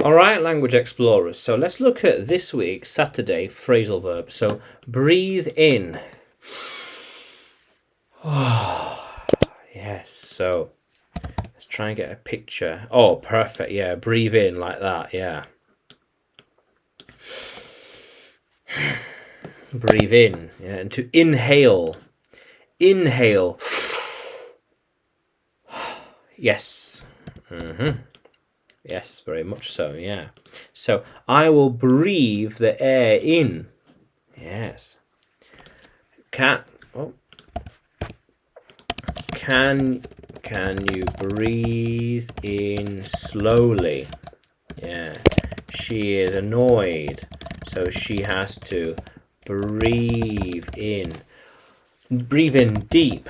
All right, language explorers. So let's look at this week's Saturday phrasal verb. So breathe in. Yes. So let's try and get a picture. Oh, perfect. Yeah, breathe in like that. Yeah. Breathe in. Yeah, and to inhale. Inhale. Yes. Yes, very much so, yeah. So, I will breathe the air in. Yes. Can you breathe in slowly? Yeah. She is annoyed, so she has to breathe in. Breathe in deep.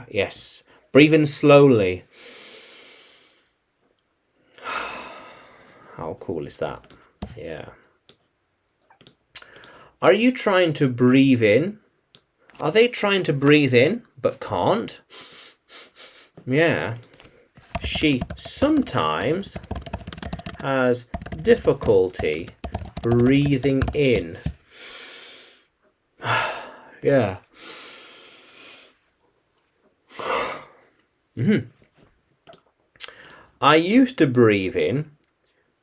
Yes. Breathe in slowly. How cool is that? Yeah. Are you trying to breathe in? Are they trying to breathe in but can't? Yeah. She sometimes has difficulty breathing in. Yeah. I used to breathe in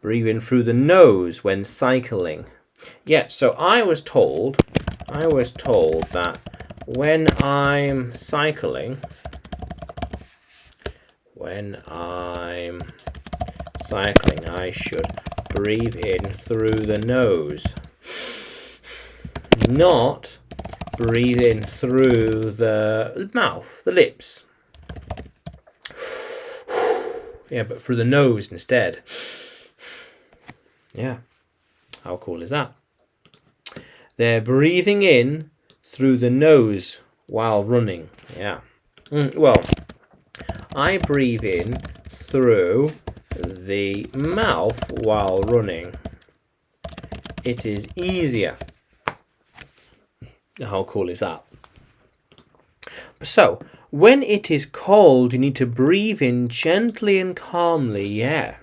through the nose when cycling. Yeah, so I was told that when I'm cycling, I should breathe in through the nose, not breathe in through the mouth, the lips. Yeah, but through the nose instead. Yeah. How cool is that? They're breathing in through the nose while running. Yeah. Well, I breathe in through the mouth while running. It is easier. How cool is that? So, when it is cold, you need to breathe in gently and calmly. Yeah.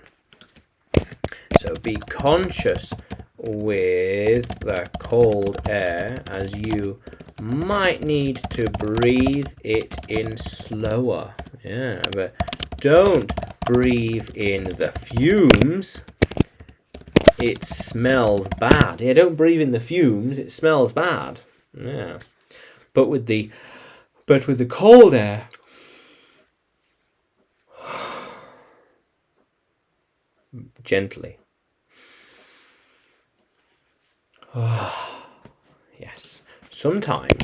So be conscious with the cold air, as you might need to breathe it in slower. Yeah, but don't breathe in the fumes. It smells bad. Yeah, don't breathe in the fumes. It smells bad. Yeah, but with the cold air, gently. Yes. Sometimes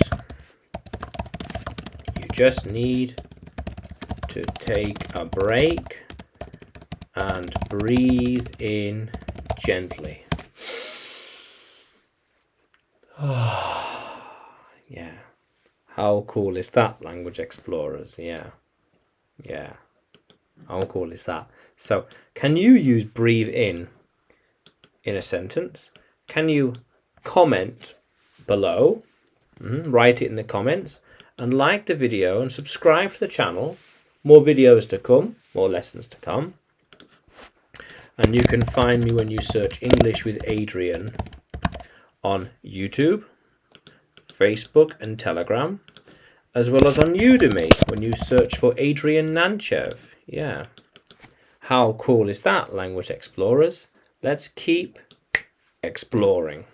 you just need to take a break and breathe in gently. Yeah. How cool is that, language explorers? Yeah. Yeah. How cool is that? So, can you use breathe in a sentence? Can you comment below? Write it in the comments and like the video and subscribe to the channel. More videos to come, more lessons to come. And you can find me when you search English with Adrian on YouTube, Facebook and Telegram, as well as on Udemy when you search for Adrian Nanchev. Yeah. How cool is that, language explorers? Let's keep exploring.